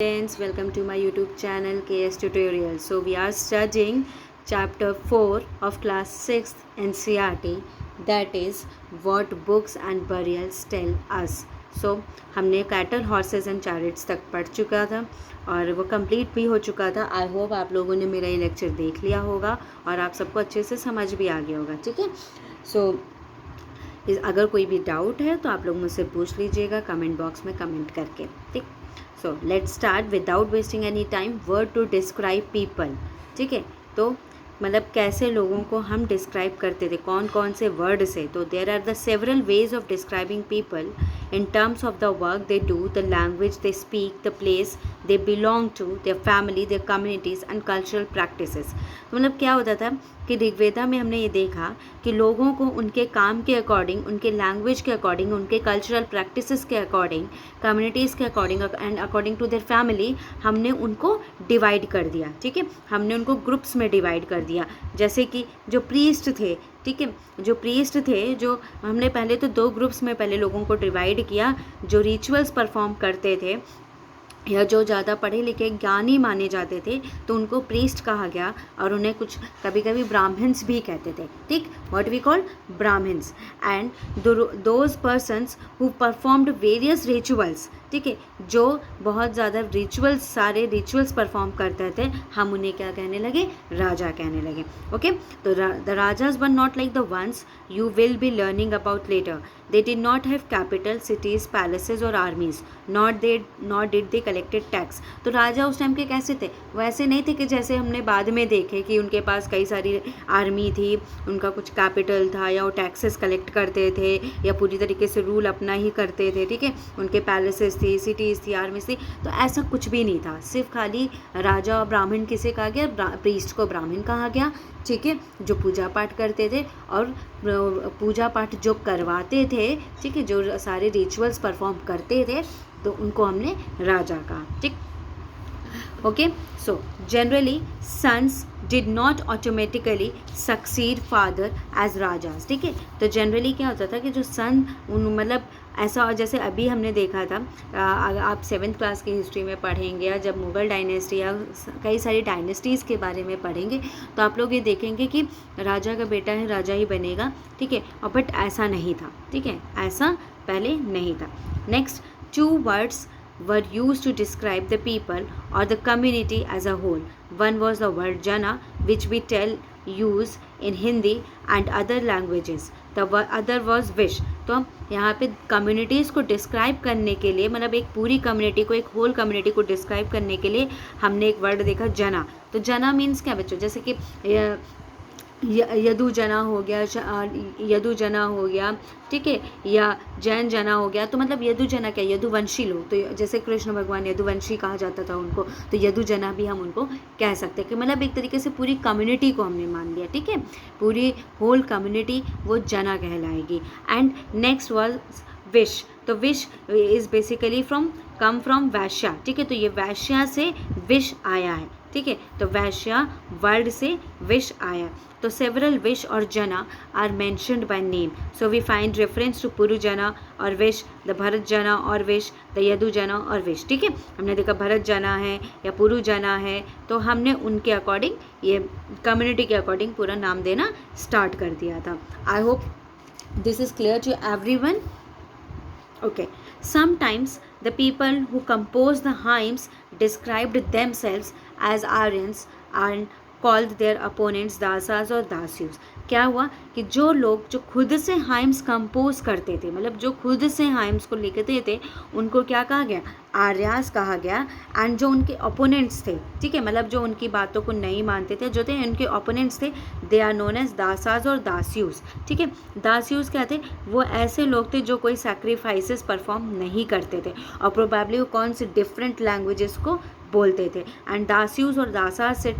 Friends, welcome to my YouTube channel KS Tutorial. So we are studying chapter 4 of class 6th NCERT, that is what books and burials tell us. So हमने cattle horses and चैरिट्स तक पढ़ चुका था और वो complete भी हो चुका था. आई होप आप लोगों ने मेरा ये लेक्चर देख लिया होगा और आप सबको अच्छे से समझ भी आ गया होगा. ठीक है. सो अगर कोई भी डाउट है तो आप लोग मुझसे पूछ लीजिएगा कमेंट बॉक्स में कमेंट करके. ठीक. So let's start without wasting any time. Word to describe people. ठीक है. तो मतलब कैसे लोगों को हम डिस्क्राइब करते थे, कौन कौन से वर्ड से. तो there are the several ways of describing people in terms of the work they do, the language they speak, the place they belong to, their family, their communities and cultural practices. तो मतलब क्या होता था कि ऋग्वेदा में हमने ये देखा कि लोगों को उनके काम के अकॉर्डिंग, उनके लैंग्वेज के अकॉर्डिंग, उनके कल्चरल प्रैक्टिसेस के अकॉर्डिंग, कम्युनिटीज़ के according and according to their family हमने उनको डिवाइड कर दिया. ठीक है. हमने उनको ग्रुप्स में डिवाइड कर दिया. जैसे कि जो प्रीस्ट थे, ठीक है, जो प्रीस्ट थे, जो हमने पहले तो 2 ग्रुप्स में पहले लोगों को डिवाइड किया. जो रिचुअल्स परफॉर्म करते थे या जो ज़्यादा पढ़े लिखे ज्ञानी माने जाते थे तो उनको प्रीस्ट कहा गया और उन्हें कुछ कभी कभी ब्राह्मण्स भी कहते थे. ठीक. What we call Brahmins and those persons who performed various rituals. ठीक है. जो बहुत ज़्यादा रिचुअल्स, सारे रिचुअल्स परफॉर्म करते थे, हम उन्हें क्या कहने लगे, राजा कहने लगे. ओके. तो the rajas were not like the ones you will be learning about later. They did not have capital, cities, palaces or armies. Nor did they collected tax. तो राजा उस टाइम के कैसे थे? वैसे नहीं थे कि जैसे हमने बाद में देखे कि उनके पास कई सारी आर्मी थी, उनका कुछ कैपिटल था या वो टैक्सेस कलेक्ट करते थे या पूरी तरीके से रूल अपना ही करते थे. ठीक है. उनके पैलेसेस थी, सिटीज़ थी, आर्मीज थी. तो ऐसा कुछ भी नहीं था. सिर्फ खाली राजा और ब्राह्मण किसे कहा गया, प्रीस्ट को ब्राह्मण कहा गया. ठीक है. जो पूजा पाठ करते थे और पूजा पाठ जो करवाते थे, ठीक है, जो सारे रिचुअल्स परफॉर्म करते थे, तो उनको हमने राजा कहा. ठीक. Okay. So generally sons did not automatically succeed father as rajas. ठीक है. तो जनरली क्या होता था कि जो सन मतलब ऐसा, जैसे अभी हमने देखा था, आप 7th क्लास की हिस्ट्री में पढ़ेंगे या जब मुग़ल डायनेस्टी या कई सारी डायनेस्टीज़ के बारे में पढ़ेंगे तो आप लोग ये देखेंगे कि राजा का बेटा है राजा ही बनेगा. ठीक है. और बट ऐसा नहीं था. ठीक है. ऐसा पहले नहीं था. Next, 2 words were used to describe the people or the community as a whole. One was the word jana, which we use in Hindi and other languages. The other was wish. तो यहाँ पे communities को describe करने के लिए, मतलब एक पूरी कम्युनिटी को, एक होल कम्युनिटी को डिस्क्राइब करने के लिए हमने एक वर्ड देखा, जना. तो जना मीन्स क्या बच्चों, जैसे कि यदु जना हो गया, यदु जना हो गया. ठीक है. या जैन जना हो गया. तो मतलब यदु जना क्या, यदुवंशी लोग. तो जैसे कृष्ण भगवान यदुवंशी कहा जाता था उनको, तो यदु जना भी हम उनको कह सकते हैं कि मतलब एक तरीके से पूरी कम्युनिटी को हमने मान लिया. ठीक है. पूरी होल कम्युनिटी वो जना कहलाएगी. एंड नेक्स्ट वाज विश. तो विश इज़ बेसिकली कम फ्रॉम वैश्या. ठीक है. तो ये वैश्या से विश आया है. ठीक है. तो वैश्या वर्ड से विश आया. तो सेवरल विश और जना are mentioned by name. So we find reference to Puru जना और विश, द भरत जना और विश, द यदु जना और विश. ठीक है. हमने देखा भरत जना है या पुरु जना है, तो हमने उनके अकॉर्डिंग, ये कम्युनिटी के अकॉर्डिंग पूरा नाम देना स्टार्ट कर दिया था. I hope this is clear to everyone. Okay. Sometimes the people who composed the hymns described themselves as Aryans and called their opponents dasas और दास्यूस. क्या हुआ कि जो लोग जो खुद से हाइम्स कंपोज करते थे, मतलब जो खुद से हाइम्स को लिखते थे, उनको क्या कहा गया, आर्यास कहा गया. एंड जो उनके ओपोनेंट्स थे, ठीक है, मतलब जो उनकी बातों को नहीं मानते थे, जो थे उनके ओपोनेंट्स थे, दे आर नोन एज दासाज और दास्यूस. ठीक है. दास्यूस क्या थे, वो ऐसे लोग थे जो कोई सैक्रिफाइसेस परफॉर्म नहीं करते थे और प्रोबेबली वो कौन से डिफरेंट लैंग्वेजेस को बोलते थे. एंड दास्यूस और दासा से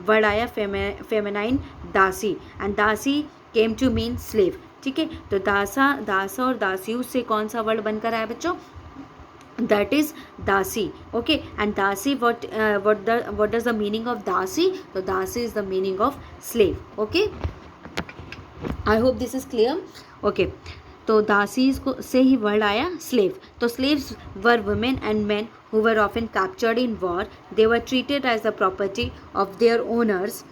वर्ड आया फेमिनाइन दासी, एंड दासी केम टू मीन स्लेव. ठीक है. तो दासा और दास्यूस से कौन सा वर्ड बनकर आया बच्चों, that is dasi. Okay. And dasi, what does the meaning of dasi? So dasi is the meaning of slave. Okay. I hope this is clear. Okay. तो दासीज को से ही वर्ड आया स्लेव. तो slaves were women and man who were often captured in war, they were treated as the property of their owners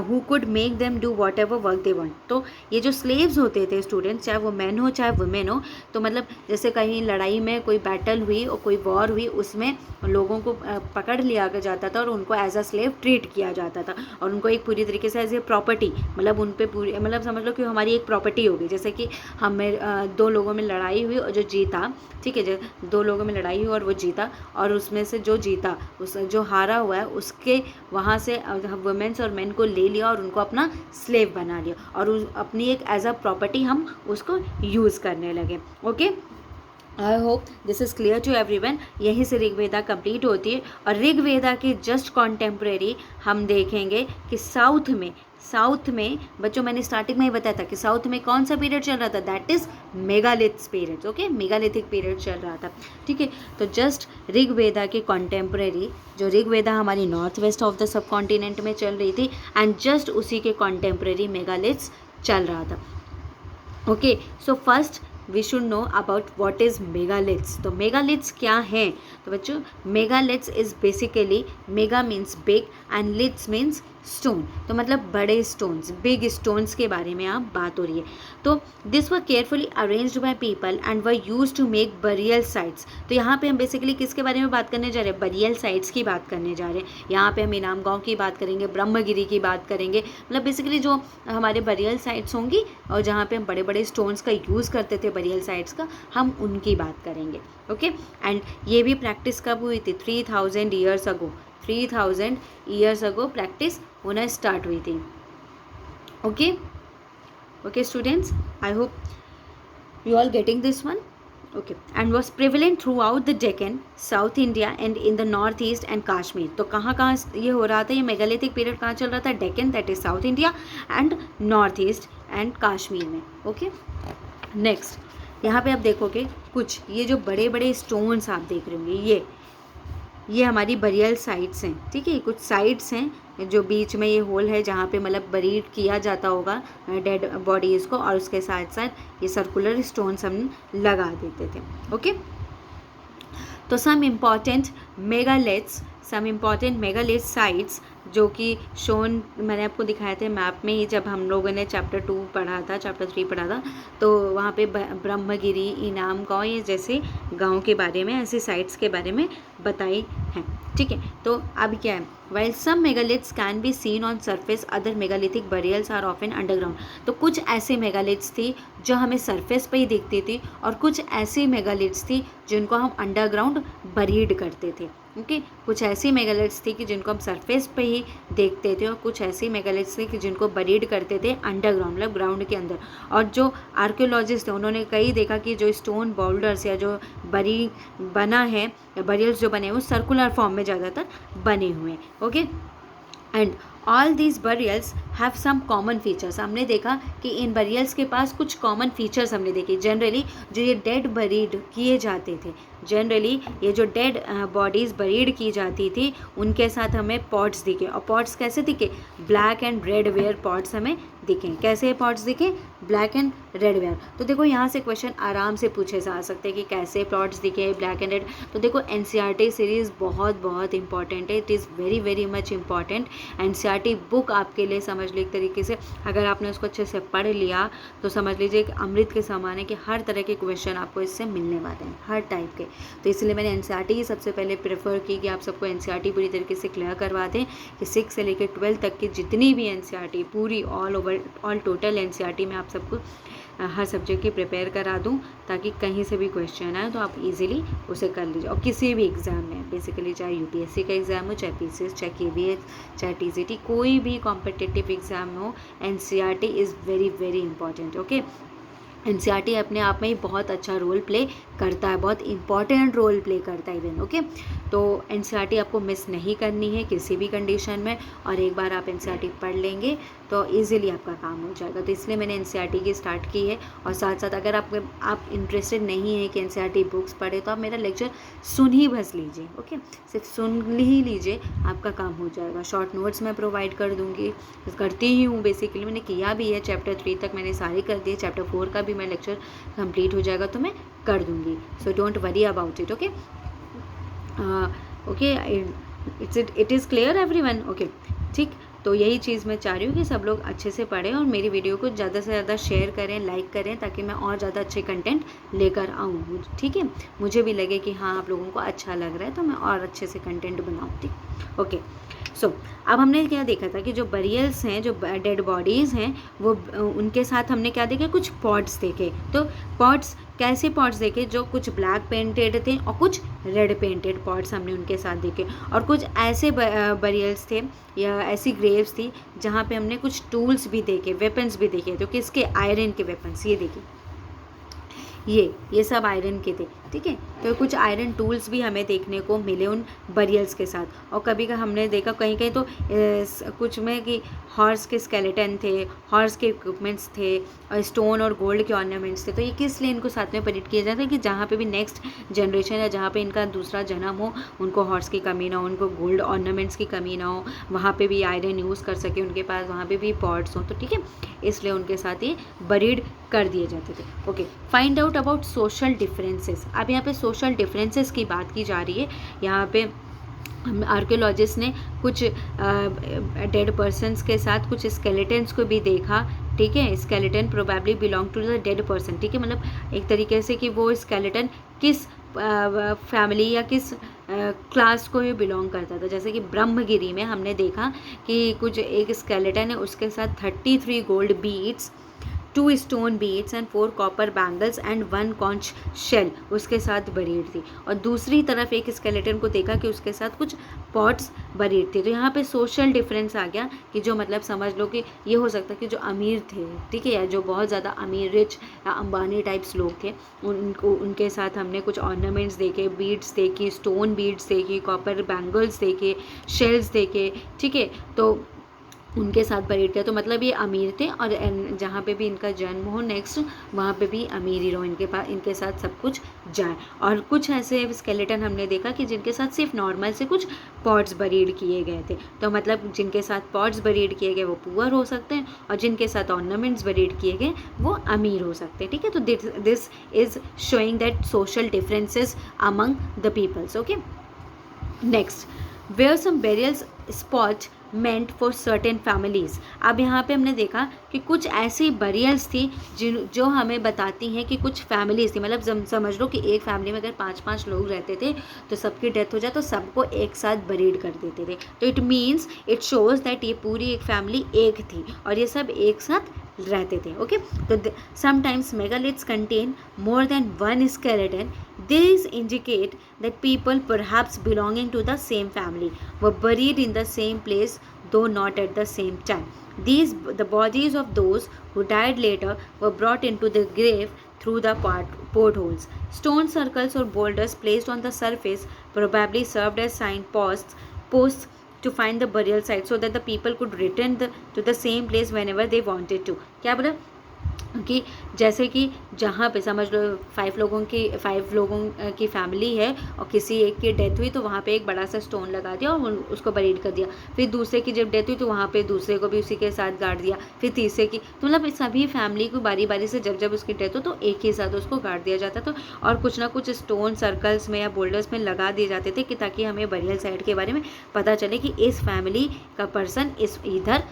who could make them do whatever work they want. तो ये जो slaves होते थे students, चाहे वो man हो चाहे women हो, तो मतलब जैसे कहीं लड़ाई में कोई बैटल हुई और कोई वॉर हुई, उसमें लोगों को पकड़ लिया जाता था और उनको एज अ स्लेव ट्रीट किया जाता था और उनको एक पूरी तरीके से एज ए प्रॉपर्टी, मतलब उन पर पूरी, मतलब समझ लो कि हमारी एक प्रॉपर्टी होगी. जैसे कि हमें दो लोगों में लड़ाई हुई और जो जीता, ठीक है, जो दो लोगों में लड़ाई हुई और वो जीता, और उसमें से जो जीता, उस जो हारा हुआ है उसके वहाँ से वुमेन्स और मेन को ले लिया और उनको अपना स्लेव बना लिया और अपनी एक एज अ प्रॉपर्टी हम उसको यूज़ करने लगे. Okay, I hope this is clear to everyone. यहीं से ऋग्वेदा कंप्लीट होती है और ऋग्वेदा के जस्ट कॉन्टेम्प्रेरी हम देखेंगे कि साउथ में बच्चों, मैंने स्टार्टिंग में ही बताया था कि साउथ में कौन सा पीरियड चल रहा था, that is megaliths period. Okay, megalithic period चल रहा था. ठीक है, तो जस्ट ऋग्वेदा के कॉन्टेम्प्रेरी, जो ऋग्वेदा हमारी north west of the sub continent में चल रही थी, एंड जस्ट उसी के कॉन्टेम्प्रेरी मेगालिथ्स चल रहा था. Okay, so first we should know about what is megaliths. तो मेगालिथ्स क्या हैं? तो बच्चों, megaliths is basically, mega means big and liths means stone. तो मतलब बड़े स्टोन्स, बिग स्टोन्स के बारे में आप बात हो रही है. तो this were carefully arranged by people and were used to make burial sites. तो यहाँ पे हम बेसिकली किसके बारे में बात करने जा रहे हैं? बरियल साइट्स की बात करने जा रहे हैं. यहाँ पे हम इनाम गांव की बात करेंगे, ब्रह्मगिरी की बात करेंगे, मतलब बेसिकली जो हमारे बरियल साइट्स होंगी और जहाँ पे हम बड़े बड़े स्टोन्स का यूज़ करते थे बरियल साइट्स का, हम उनकी बात करेंगे. ओके, एंड ये भी प्रैक्टिस कब हुई थी? 3000 years ago. 3000 years ago practice होना स्टार्ट हुई थी. Okay okay students, I hope you all getting this one. Okay, and was prevalent through out the Deccan, south India and in the north east and Kashmir. तो कहाँ ये हो रहा था? ये मेगालिथिक पीरियड कहाँ चल रहा था? Deccan, that is south India, and north east and Kashmir में. ओके, नेक्स्ट यहाँ पे आप देखोगे कुछ ये जो बड़े बड़े स्टोन्स आप देख रहे होंगे, ये हमारी बरियल साइट्स हैं. ठीक है, कुछ साइट्स हैं जो बीच में ये होल है जहाँ पे मतलब बरीड किया जाता होगा डेड बॉडीज़ को, और उसके साथ साथ ये सर्कुलर स्टोन्स हम लगा देते थे. ओके, तो सम इम्पॉर्टेंट मेगालिथ साइट्स जो कि शोन मैंने आपको दिखाए थे मैप में ही, जब हम लोगों ने चैप्टर 3 पढ़ा था, तो वहाँ पे ब्रह्मगिरी, इनाम गांव, ये जैसे गांव के बारे में, ऐसे साइट्स के बारे में बताई हैं. ठीक है, तो अब क्या है? While some megaliths can be seen on surface, other megalithic burials are often underground. तो कुछ ऐसे मेगालिथ्स थी जो हमें सरफेस पे ही दिखती थी और कुछ ऐसी मेगालिथ्स थी जिनको हम अंडरग्राउंड बरीड करते थे. ओके, कुछ ऐसी मेगालिथ्स थी कि जिनको हम सरफेस पे ही देखते थे और कुछ ऐसी मेगालिथ्स थी कि जिनको बरीड करते थे अंडरग्राउंड, मतलब ग्राउंड के अंदर. और जो आर्कियोलॉजिस्ट थे उन्होंने कई देखा कि जो स्टोन बोल्डर्स या जो बना है या बरियल्स जो बने हैं वो सर्कुलर फॉर्म में ज़्यादातर बने हुए हैं. Okay, and all these burials have some common features. हमने देखा कि इन बरियल्स के पास कुछ कॉमन फीचर्स हमने देखे. जनरली जो ये डेड बरीड किए जाते थे, जनरली ये जो डेड बॉडीज़ बरीड की जाती थी उनके साथ हमें पॉट्स दिखे. और पॉट्स कैसे दिखे? Black and red ware pots हमें दिखे. कैसे पॉट्स दिखे? Black and red ware. तो देखो यहाँ से क्वेश्चन आराम से पूछे जा सकते हैं कि कैसे पॉट्स दिखे ब्लैक एंड रेड. तो देखो NCERT सीरीज़ बहुत इंपॉर्टेंट है. It is very much important. NCERT book आपके लिए समझ लो एक तरीके से, अगर आपने उसको अच्छे से पढ़ लिया तो समझ लीजिए कि अमृत के समान है कि हर तरह के क्वेश्चन आपको इससे मिलने वाले हैं, हर टाइप के. तो इसलिए मैंने NCERT ही सबसे पहले प्रेफर की कि आप सबको NCERT पूरी तरीके से क्लियर करवा दें कि 6 से लेकर 12 तक की जितनी भी NCERT पूरी ऑल टोटल NCERT में आप सबको हर सब्जेक्ट की प्रिपेयर करा दूं ताकि कहीं से भी क्वेश्चन आए तो आप इजीली उसे कर लीजिए. और किसी भी एग्ज़ाम में बेसिकली, चाहे UPSC का एग्ज़ाम हो, चाहे PCS, चाहे KVS, चाहे TCT, कोई भी कॉम्पिटिटिव एग्ज़ाम हो, NCERT is very important. Okay, NCERT अपने आप में ही बहुत अच्छा रोल प्ले करता है, बहुत इंपॉर्टेंट रोल प्ले करता है इवन. ओके, तो NCERT आपको मिस नहीं करनी है किसी भी कंडीशन में, और एक बार आप NCERT पढ़ लेंगे तो इजीली आपका काम हो जाएगा. तो इसलिए मैंने NCERT की स्टार्ट की है. और साथ साथ अगर आप इंटरेस्टेड नहीं है कि NCERT बुक्स पढ़े तो आप मेरा लेक्चर सुन ही बस लीजिए. ओके, सिर्फ सुन ही लीजिए, आपका काम हो जाएगा. शॉर्ट नोट्स मैं प्रोवाइड कर दूँगी, करती ही हूँ बेसिकली, मैंने किया भी है. चैप्टर 3 तक मैंने सारे कर दिए. चैप्टर 4 का भी मैं लेक्चर कंप्लीट हो जाएगा तो मैं कर दूँगी. So don't worry about it. Okay, okay, it is clear everyone? Okay, ठीक। तो यही चीज़ मैं चाह रही हूँ कि सब लोग अच्छे से पढ़ें और मेरी वीडियो को ज़्यादा से ज़्यादा शेयर करें, लाइक करें, ताकि मैं और ज़्यादा अच्छे कंटेंट लेकर आऊँ, ठीक है। मुझे भी लगे कि हाँ, आप लोगों को अच्छा लग रहा है, तो मैं और अच्छे से कंटेंट बनाऊँ, ठीक। ओके, सो अब हमने क्या देखा था कि जो बरियल्स हैं, जो डेड बॉडीज़ हैं, वो उनके साथ हमने क्या देखे, कुछ पॉट्स देखे। तो पॉट्स, कैसे पॉट्स देखे, जो कुछ ब्लैक पेंटेड थे और कुछ रेड पेंटेड पॉट्स हमने उनके साथ देखे। और कुछ ऐसे बरियल्स थे या ऐसी ग्रेव्स थी जहाँ पे हमने कुछ टूल्स भी देखे, वेपन्स भी देखे। तो किसके? आयरन के वेपन्स। ये देखिए, ये सब आयरन के थे, ठीक है। तो कुछ आयरन टूल्स भी हमें देखने को मिले उन बरियल्स के साथ। और कभी का हमने देखा कहीं कहीं तो कुछ में कि हॉर्स के स्केलेटन थे, हॉर्स के इक्विपमेंट्स थे, और स्टोन और गोल्ड के ऑर्नामेंट्स थे। तो ये किस लिए इनको साथ में परेड किया जाता है कि जहाँ पे भी नेक्स्ट जनरेशन या जहाँ पे इनका दूसरा जन्म हो, उनको हॉर्स की कमी ना हो, उनको गोल्ड ऑर्नामेंट्स की कमी ना हो, वहाँ पे भी आयरन यूज़ कर सके उनके पास, वहाँ पे भी पॉट्स हों, तो ठीक है, इसलिए उनके साथ ये बरीड कर दिए जाते थे। Okay, find out about social differences. अब यहाँ पे सोशल डिफरेंसेस की बात की जा रही है। यहाँ पे हम आर्कियोलॉजिस्ट ने कुछ डेड पर्सन्स के साथ कुछ स्केलेटन्स को भी देखा, ठीक है। Skeleton probably belong to the dead person, ठीक है। मतलब एक तरीके से कि वो स्केलेटन किस फैमिली या किस क्लास को ये बिलोंग करता था। जैसे कि ब्रह्मगिरी में हमने देखा कि कुछ एक स्केलेटन है, उसके साथ 33 gold beads, 2 stone beads and 4 copper bangles and 1 conch shell उसके साथ बरीड थी। और दूसरी तरफ एक स्केलेटन को देखा कि उसके साथ कुछ पॉट्स बरीड थे। तो यहाँ पे सोशल डिफरेंस आ गया कि जो मतलब समझ लो कि ये हो सकता है कि जो अमीर थे, ठीक है, या जो बहुत ज़्यादा अमीर, रिच या अंबानी टाइप्स लोग थे, उनके साथ हमने कुछ ऑर्नामेंट्स देखे, बीड्स देखी, स्टोन बीड्स देखी, कॉपर बैंगल्स देखे, शेल्स देखे, ठीक है। तो उनके साथ बरीड किया। तो मतलब ये अमीर थे और जहाँ पे भी इनका जन्म हो नेक्स्ट, वहाँ पे भी अमीर ही रहो, इनके पास, इनके साथ सब कुछ जाए। और कुछ ऐसे स्केलेटन हमने देखा कि जिनके साथ सिर्फ नॉर्मल से कुछ पॉट्स बरीड किए गए थे। तो मतलब जिनके साथ पॉट्स बरीड किए गए वो पुअर हो सकते हैं, और जिनके साथ ऑर्नामेंट्स बरीड किए गए वो अमीर हो सकते हैं, ठीक है। तो this is showing that social differences among the peoples. Okay, next, where some burials spot meant for certain families. अब यहाँ पे हमने देखा कि कुछ ऐसी बरियल्स थी जो हमें बताती हैं कि कुछ फैमिलीज़ थी। मतलब समझ लो कि एक फैमिली में अगर 5-5 लोग रहते थे तो सबकी डेथ हो जाए तो सबको एक साथ बरीड कर देते थे। तो it means, it shows that ये पूरी एक फैमिली एक थी और ये सब एक साथ रहते थे। ओके, तो sometimes megaliths contain more than one skeleton. These indicate that people perhaps belonging to the same family were buried in the same place, though not at the same time. The bodies of those who died later were brought into the grave through the portholes. Stone circles or boulders placed on the surface probably served as signposts to find the burial site, so that the people could return to the same place whenever they wanted to. क्या बोला कि जैसे कि जहाँ पे समझ लो 5 लोगों की फैमिली है और किसी एक की डेथ हुई तो वहाँ पे एक बड़ा सा स्टोन लगा दिया और उसको बरीड कर दिया। फिर दूसरे की जब डेथ हुई तो वहाँ पे दूसरे को भी उसी के साथ गाड़ दिया। फिर तीसरे की, तो मतलब सभी फैमिली को बारी बारी से जब उसकी डेथ हो तो एक ही साथ उसको गाड़ दिया जाता था। और कुछ ना कुछ स्टोन सर्कल्स में या बोल्डर्स में लगा दिए जाते थे कि ताकि हमें बरियल साइट के बारे में पता चले कि इस फैमिली का पर्सन इधर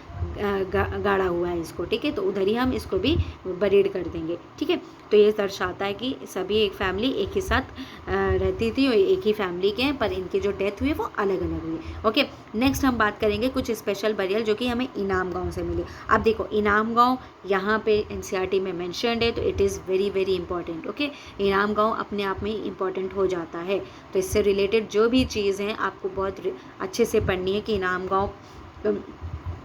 गाड़ा हुआ है इसको, ठीक है, तो उधर ही हम इसको भी बरीड कर देंगे, ठीक है। तो ये दर्शाता है कि सभी एक फैमिली एक ही साथ रहती थी और एक ही फैमिली के हैं, पर इनकी जो डेथ हुई वो अलग अलग हुई। ओके, नेक्स्ट हम बात करेंगे कुछ स्पेशल बरियल जो कि हमें इनाम गांव से मिले। अब देखो, इनाम गांव यहाँ पे एनसीईआरटी में मेंशन्ड है, तो it is very very important. Okay, इनाम गांव अपने आप में इंपॉर्टेंट हो जाता है। तो इससे रिलेटेड जो भी चीज़ हैं आपको बहुत अच्छे से पढ़नी है कि इनाम गांव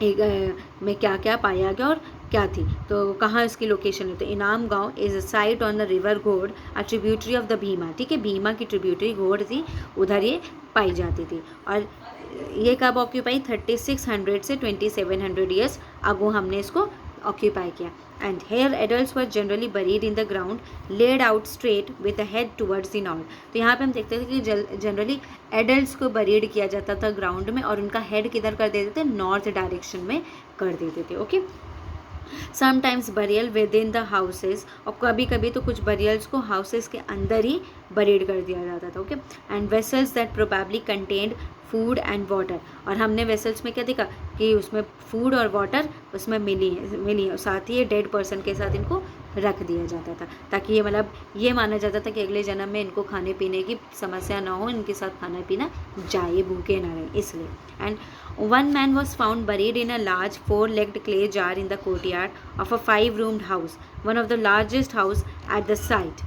में क्या क्या पाया गया और क्या थी, तो कहाँ इसकी लोकेशन है। तो Inamgaon is a site on the river Ghod, a tributary of the Bhima, ठीक है, भीमा की ट्रिब्यूटरी घोड़ थी, उधर ये पाई जाती थी। और ये कब ऑक्यूपाई 3600 से 2700 ईयर्स अगो हमने इसको ऑक्यूपाई किया। And here adults were generally buried in the ground, laid out straight with the head towards the north. तो यहाँ पे हम देखते थे कि जनरली एडल्ट्स को बरीड किया जाता था ग्राउंड में और उनका हेड किधर कर देते थे, नॉर्थ डायरेक्शन में कर देते थे। Okay, sometimes burial with in the houses, और कभी कभी तो कुछ बरियल्स को हाउसेस के अंदर ही बरीड कर दिया जाता था. Okay. And vessels that probably contained food and water, और हमने वेसल्स में क्या देखा कि उसमें फूड और वाटर उसमें मिली है, और साथ ही डेड पर्सन के साथ इनको रख दिया जाता था, ताकि ये मतलब ये माना जाता था कि अगले जन्म में इनको खाने पीने की समस्या ना हो, इनके साथ खाना पीना जाए, भूखे ना रहें इसलिए. And one man was found buried in a large four-legged clay jar in the courtyard of a five-roomed house, one of the largest house at the site.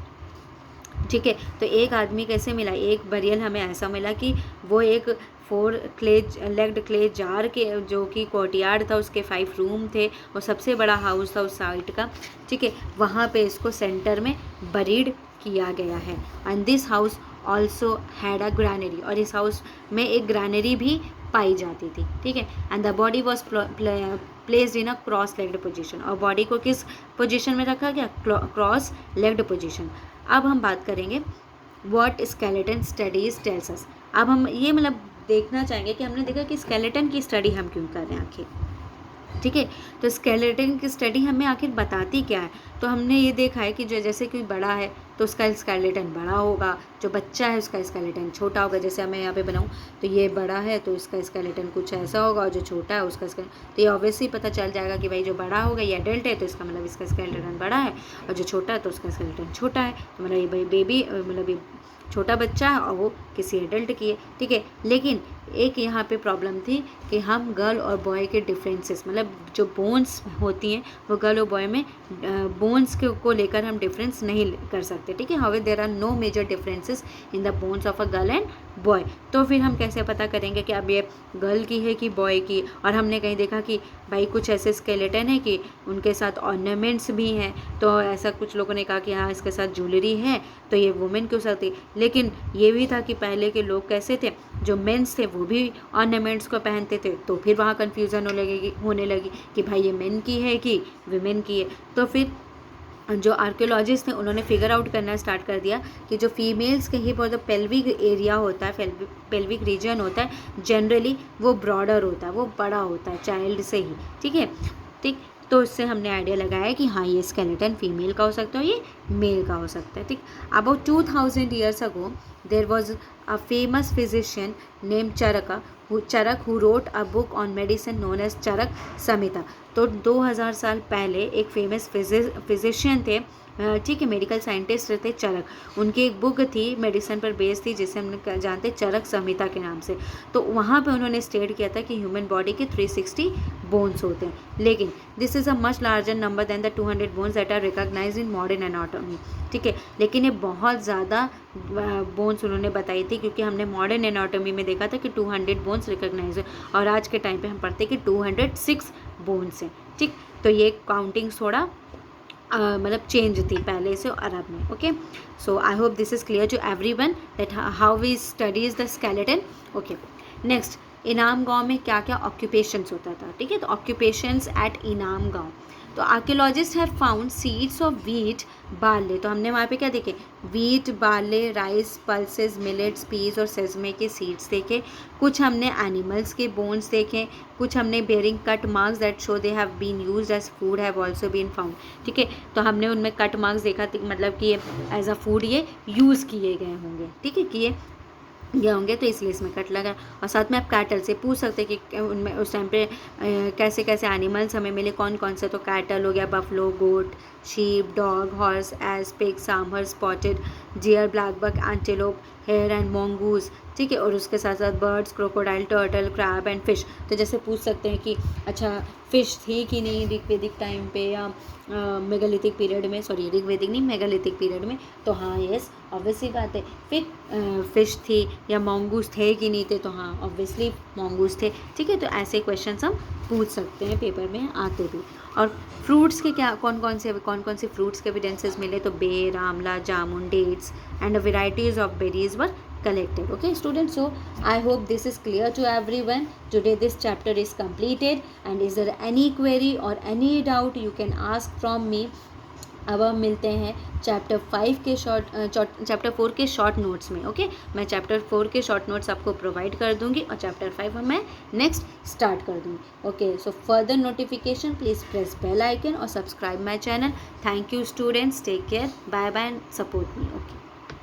ठीक है, तो एक आदमी कैसे मिला, एक बरियल हमें ऐसा मिला कि वो एक लेग्ड क्ले जार के जो कि कोर्टयार्ड था, उसके 5 रूम थे, और सबसे बड़ा हाउस था उस साइट का. ठीक है, वहाँ पे इसको सेंटर में बरीड किया गया है. And this house also had a granary, और इस हाउस में एक ग्रैनरी भी पाई जाती थी. ठीक है. And the body was placed in a cross legged position, और बॉडी को किस पोजिशन में रखा गया, क्रॉस लेग्ड पोजिशन. अब हम बात करेंगे what skeleton studies tells us. अब हम ये मतलब देखना चाहेंगे कि हमने देखा कि स्केलेटन की स्टडी हम क्यों कर रहे हैं आखिर. ठीक है, तो स्केलेटन की स्टडी हमें आखिर बताती क्या है. तो हमने ये देखा है कि जो जैसे कोई बड़ा है तो उसका स्केलेटन बड़ा होगा, जो बच्चा है उसका स्केलेटन छोटा होगा. जैसे मैं यहाँ पे बनाऊँ तो ये बड़ा है तो इसका स्केलेटन कुछ ऐसा होगा, और जो छोटा है उसका तो ये ऑब्वियसली पता चल जाएगा कि भाई जो बड़ा होगा ये एडल्ट है तो इसका मतलब इसका स्केलेटन बड़ा है, और जो छोटा है तो उसका स्केलेटन छोटा है. तो मतलब ये भाई बेबी मतलब ये छोटा बच्चा है और वो किसी एडल्ट की है. ठीक है, लेकिन एक यहाँ पे प्रॉब्लम थी कि हम गर्ल और बॉय के डिफरेंसेस, मतलब जो बोन्स होती हैं वो गर्ल और बॉय में बोन्स को लेकर हम डिफरेंस नहीं कर सकते. ठीक है, how there are no major differences in the bones of a girl and boy. तो फिर हम कैसे पता करेंगे कि अब ये गर्ल की है कि बॉय की. और हमने कहीं देखा कि भाई कुछ ऐसे स्केलेटन है कि उनके साथ ऑर्नामेंट्स भी हैं, तो ऐसा कुछ लोगों ने कहा कि हाँ इसके साथ ज्वेलरी है तो ये वुमेन क्यों सकती. लेकिन ये भी था कि पहले के लोग कैसे थे, जो मेंस थे वो भी ऑर्नामेंट्स को पहनते थे, तो फिर वहाँ कन्फ्यूज़न होने लगी कि भाई ये मेन की है कि विमेन की है. तो फिर जो आर्कियोलॉजिस्ट थे उन्होंने फिगर आउट करना स्टार्ट कर दिया कि जो फीमेल्स के हिप और जो पेल्विक एरिया होता है, पेल्विक रीजन होता है, जनरली वो ब्रॉडर होता है, वो बड़ा होता है चाइल्ड से ही. ठीक है, ठीक. तो इससे हमने आइडिया लगाया कि हाँ ये स्केलेटन फीमेल का हो सकता है, ये मेल का हो सकता है. ठीक. About 2000 years ago there was a famous physician named Charak who wrote a book on medicine known as Charak Samhita. तो 2000 साल पहले एक फेमस फिजिशियन थे, ठीक है, मेडिकल साइंटिस्ट थे चरक. उनकी एक बुक थी मेडिसिन पर बेस्ड थी जिसे हम जानते चरक संहिता के नाम से. तो वहाँ पे उन्होंने स्टेट किया था कि ह्यूमन बॉडी के 360 बोन्स होते हैं, लेकिन this is a much larger number than the 200 bones that are recognised in modern anatomy. ठीक है, लेकिन ये बहुत ज़्यादा बोन्स उन्होंने बताई थी, क्योंकि हमने मॉडर्न एनाटॉमी में देखा था कि 200 बोन्स रिकॉग्नाइज है, और आज के टाइम पे हम पढ़ते कि 206 बोन्स हैं. ठीक. तो ये काउंटिंग थोड़ा मतलब चेंज थी पहले से अरब में. Okay, so I hope this is clear to everyone that how we studies the skeleton. Okay, next, Inamgaon में क्या क्या ऑक्यूपेशंस होता था. ठीक है, तो ऑक्यूपेशंस एट इनाम गांव. तो archaeologist have found seeds of wheat, barley. तो हमने वहाँ पे क्या देखे, wheat, barley, rice, pulses, millets, peas और सेजमे के सीड्स देखे. कुछ हमने एनिमल्स के बोन्स देखे. कुछ हमने bearing cut marks that show they have been used as food have also been found. ठीक है, तो हमने उनमें कट मार्क्स देखा, मतलब कि एज अ फूड ये यूज़ किए गए होंगे. ठीक है, किए गए होंगे, तो इसलिए इसमें कट लगा. और साथ में आप कैटल से पूछ सकते हैं कि उनमें उस टाइम पे कैसे कैसे एनिमल्स हमें मिले, कौन कौन से. तो कैटल हो गया, buffalo, goat, sheep, dog, horse, ass, pig, sambar, spotted deer, black buck, antelope, hare and mongoose. ठीक है, और उसके साथ साथ birds, crocodile, turtle, crab and fish. तो जैसे पूछ सकते हैं कि अच्छा फ़िश थी कि नहीं ऋग्वेदिक टाइम पे या मेगालिथिक पीरियड में, सॉरी ऋग्वेदिक नहीं मेगालिथिक पीरियड में. तो हाँ यस, ऑब्वियसली बात है. फिर फ़िश थी या मोंगूज थे कि नहीं थे, तो हाँ ऑब्वियसली मोंगूज थे. ठीक है, तो ऐसे क्वेश्चंस हम पूछ सकते हैं, पेपर में आते भी. और फ्रूट्स के क्या कौन कौन से फ्रूट्स के एविडेंसेस मिले, तो ber, amla, jamun, dates and varieties of berries were collected. Okay students, so I hope this is clear to everyone. Today this chapter is completed, and is there any query or any doubt you can ask from me अब हम मिलते हैं chapter 4 के short notes में। Okay, मैं chapter 4 के short notes आपको provide कर दूंगी और चैप्टर 5 मैं नेक्स्ट स्टार्ट कर दूंगी। Okay, so further notification please press bell icon और subscribe my channel. Thank you students, take care, bye bye and support me. Okay.